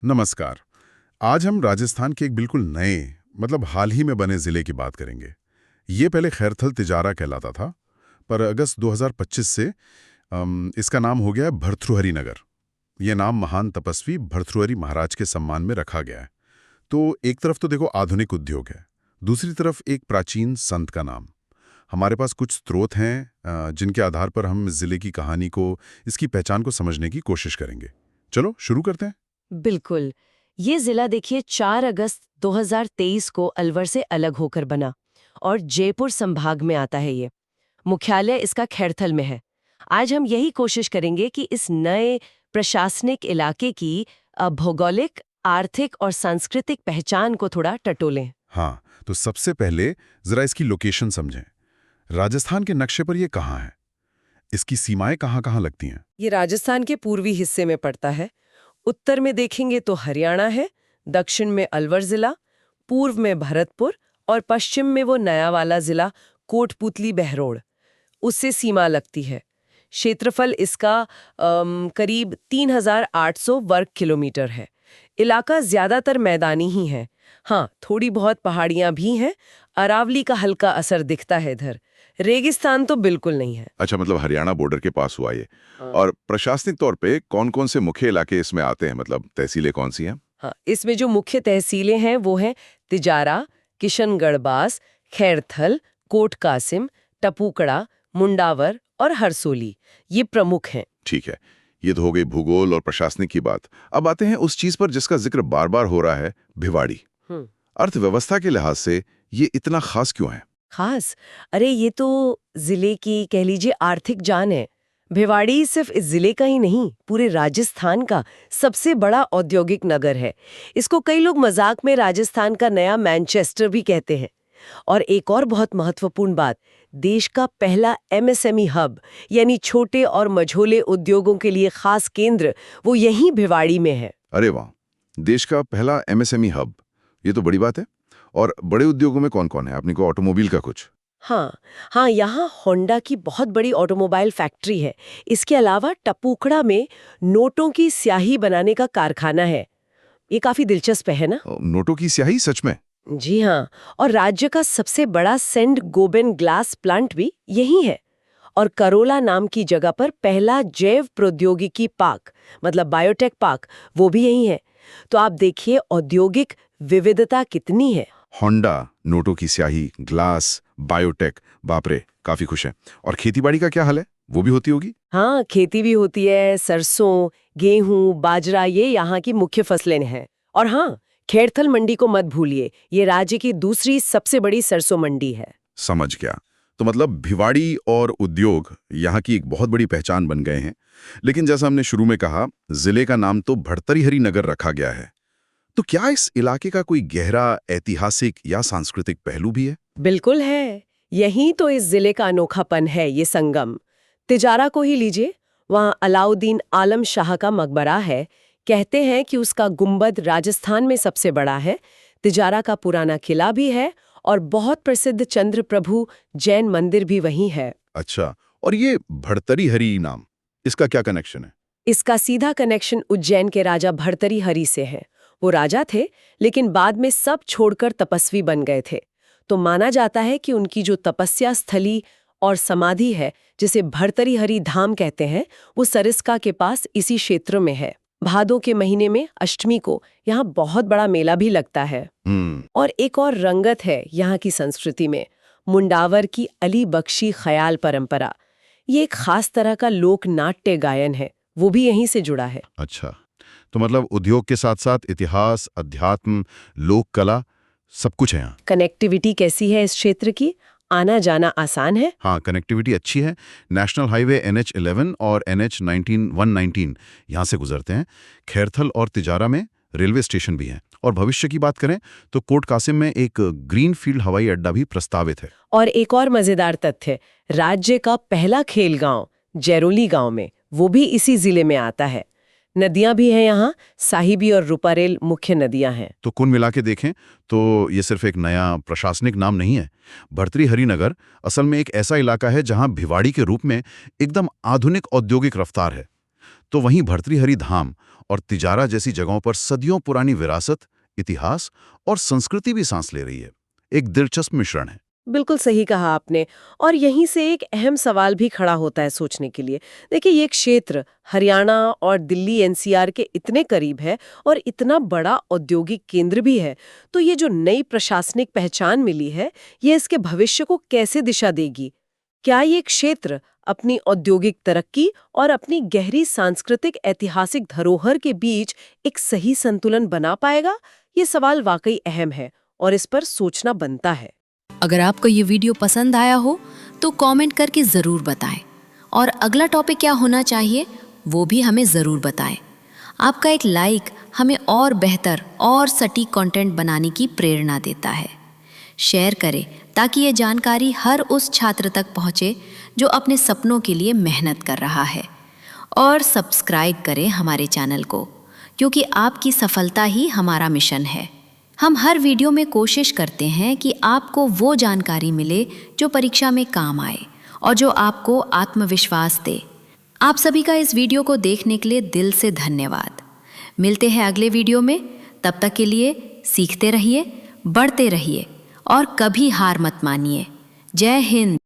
नमस्कार। आज हम राजस्थान के एक बिल्कुल नए हाल ही में बने जिले की बात करेंगे। ये पहले खैरथल तिजारा कहलाता था, पर अगस्त 2025 से इसका नाम हो गया है भर्तृहरि नगर। ये नाम महान तपस्वी भर्तृहरि महाराज के सम्मान में रखा गया है। तो एक तरफ तो देखो आधुनिक उद्योग है, दूसरी तरफ एक प्राचीन संत का नाम। हमारे पास कुछ स्रोत हैं जिनके आधार पर हम इस जिले की कहानी को, इसकी पहचान को समझने की कोशिश करेंगे। चलो शुरू करते हैं। बिल्कुल। ये जिला देखिए 4 अगस्त 2023 को अलवर से अलग होकर बना और जयपुर संभाग में आता है ये। मुख्यालय इसका खैरथल में है। आज हम यही कोशिश करेंगे कि इस नए प्रशासनिक इलाके की भौगोलिक, आर्थिक और सांस्कृतिक पहचान को थोड़ा टटोलें। हाँ, तो सबसे पहले जरा इसकी लोकेशन समझें। राजस्थान के नक्शे पर ये कहाँ है? इसकी सीमाएं कहाँ-कहाँ लगती हैं? ये राजस्थान के पूर्वी हिस्से में पड़ता है। उत्तर में देखेंगे तो हरियाणा है, दक्षिण में अलवर जिला, पूर्व में भरतपुर और पश्चिम में वो नया वाला जिला कोटपुतली बहरोड़, उससे सीमा लगती है। क्षेत्रफल इसका करीब 3,800 वर्ग किलोमीटर है। इलाका ज्यादातर मैदानी ही है। हाँ, थोड़ी बहुत पहाड़ियां भी हैं। अरावली का हल्का असर दिखता है इधर। रेगिस्तान तो बिल्कुल नहीं है। अच्छा, मतलब हरियाणा बॉर्डर के पास हुआ ये। हाँ। और प्रशासनिक तौर पे कौन-कौन से मुख्य इलाके इसमें आते हैं, मतलब तहसीलें कौन सी हैं? हाँ, इसमें जो मुख्य तहसीलें हैं वो हैं तिजारा, किशनगढ़बास, खैरथल, कोट कासिम, टपूकड़ा, मुंडावर और हरसोली। ये प्रमुख हैं। ठीक है, ये तो हो गई भूगोल और प्रशासनिक की बात। अब आते हैं उस चीज पर जिसका जिक्र बार-बार हो रहा है, भिवाड़ी। अर्थव्यवस्था के लिहाज से ये इतना खास क्यों है? खास? अरे ये तो जिले की कह लीजिए आर्थिक जान है। भिवाड़ी सिर्फ इस जिले का ही नहीं, पूरे राजस्थान का सबसे बड़ा औद्योगिक नगर है। इसको कई लोग मजाक में राजस्थान का नया मैनचेस्टर भी कहते हैं। और एक और बहुत महत्वपूर्ण बात, देश का पहला एमएसएमई हब यानी छोटे और मझोले उद्योगों के लिए खास केंद्र, वो यहीं भिवाड़ी में है। अरे वाह, देश का पहला एमएसएमई हब, ये तो बड़ी बात है। और बड़े उद्योगों में कौन-कौन है? आपने को ऑटोमोबाइल का कुछ? हाँ, यहाँ होंडा की बहुत बड़ी ऑटोमोबाइल फैक्ट्री है। इसके अलावा टपूकड़ा में नोटों की स्याही बनाने का कारखाना है। ये काफी दिलचस्प है ना? नोटों की स्याही, सच में? जी हाँ, और राज्य का सबसे बड़ा सेंट गोबेन ग्लास प्लांट भी यही है। और करोला नाम की जगह पर पहला जैव प्रौद्योगिकी पार्क, मतलब बायोटेक पार्क, वो भी यही है। तो आप देखिए औद्योगिक विविधता कितनी है। होंडा, नोटों की स्याही, ग्लास, बायोटेक, बाप रे, काफी खुश है। और खेतीबाड़ी का क्या हाल है? वो भी होती होगी? हाँ, खेती भी होती है। सरसों, गेहूं, बाजरा, ये यहाँ की मुख्य फसलें हैं। और हाँ, खैरथल मंडी को मत भूलिए, ये राज्य की दूसरी सबसे बड़ी सरसों मंडी है। समझ गया। तो मतलब भिवाड़ी और उद्योग यहाँ की एक बहुत बड़ी पहचान बन गए हैं। लेकिन जैसा हमने शुरू में कहा, जिले का नाम तो भर्तृहरि नगर रखा गया है। तो क्या इस इलाके का कोई गहरा ऐतिहासिक या सांस्कृतिक पहलू भी है? बिल्कुल है। यही तो इस जिले का अनोखापन है, ये संगम। तिजारा को ही लीजिए, वहाँ अलाउद्दीन आलम शाह का मकबरा है। कहते हैं कि उसका गुंबद राजस्थान में सबसे बड़ा है। तिजारा का पुराना किला भी है और बहुत प्रसिद्ध चंद्रप्रभु जैन मंदिर भी वहीं है। अच्छा, और ये भर्तृहरि नाम, इसका क्या कनेक्शन है? इसका सीधा कनेक्शन उज्जैन के राजा भर्तृहरि से है। वो राजा थे, लेकिन बाद में सब छोड़कर तपस्वी बन गए थे। तो माना जाता है कि उनकी जो तपस्या स्थली और समाधि है, जिसे भर्तृहरि धाम कहते हैं, वो सरिस्का के पास इसी क्षेत्र में है। भादों के महीने में अष्टमी को यहाँ बहुत बड़ा मेला भी लगता है। और एक और रंगत है यहाँ की संस्कृति में, मुंडावर की अली बख्शी ख्याल परंपरा। ये एक खास तरह का लोक नाट्य गायन है, वो भी यहीं से जुड़ा है। अच्छा, तो मतलब उद्योग के साथ साथ इतिहास, अध्यात्म, लोक कला, सब कुछ है यहाँ। कनेक्टिविटी कैसी है इस क्षेत्र की? आना जाना आसान है? हाँ, कनेक्टिविटी अच्छी है। नेशनल हाईवे NH11 और NH119 यहाँ से गुजरते हैं। खैरथल और तिजारा में रेलवे स्टेशन भी हैं। और भविष्य की बात करें तो कोट कासिम में एक ग्रीनफील्ड हवाई अड्डा भी प्रस्तावित है। और एक और मजेदार तथ्य, राज्य का पहला खेल गांव जैरोली गांव में, वो भी इसी जिले में आता है। नदियां भी हैं यहाँ, साहिबी और रूपारेल मुख्य नदियां हैं। तो कुल मिला के देखें तो ये सिर्फ एक नया प्रशासनिक नाम नहीं है। भर्तृहरि नगर असल में एक ऐसा इलाका है जहां भिवाड़ी के रूप में एकदम आधुनिक औद्योगिक रफ्तार है। तो वहीं भर्तृहरि धाम और तिजारा जैसी जगहों पर सदियों पुरानी विरासत, इतिहास और संस्कृति भी सांस ले रही है। एक दिलचस्प मिश्रण है। बिल्कुल सही कहा आपने। और यहीं से एक अहम सवाल भी खड़ा होता है सोचने के लिए। देखिए, ये क्षेत्र हरियाणा और दिल्ली एनसीआर के इतने करीब है और इतना बड़ा औद्योगिक केंद्र भी है, तो ये जो नई प्रशासनिक पहचान मिली है, ये इसके भविष्य को कैसे दिशा देगी? क्या ये क्षेत्र अपनी औद्योगिक तरक्की और अपनी गहरी सांस्कृतिक ऐतिहासिक धरोहर के बीच एक सही संतुलन बना पाएगा? ये सवाल वाकई अहम है और इस पर सोचना बनता है। अगर आपको ये वीडियो पसंद आया हो तो कमेंट करके ज़रूर बताएं और अगला टॉपिक क्या होना चाहिए वो भी हमें ज़रूर बताएं। आपका एक लाइक हमें और बेहतर और सटीक कंटेंट बनाने की प्रेरणा देता है। शेयर करें ताकि ये जानकारी हर उस छात्र तक पहुँचे जो अपने सपनों के लिए मेहनत कर रहा है। और सब्सक्राइब करें हमारे चैनल को, क्योंकि आपकी सफलता ही हमारा मिशन है। हम हर वीडियो में कोशिश करते हैं कि आपको वो जानकारी मिले जो परीक्षा में काम आए और जो आपको आत्मविश्वास दे। आप सभी का इस वीडियो को देखने के लिए दिल से धन्यवाद। मिलते हैं अगले वीडियो में। तब तक के लिए सीखते रहिए, बढ़ते रहिए और कभी हार मत मानिए। जय हिंद।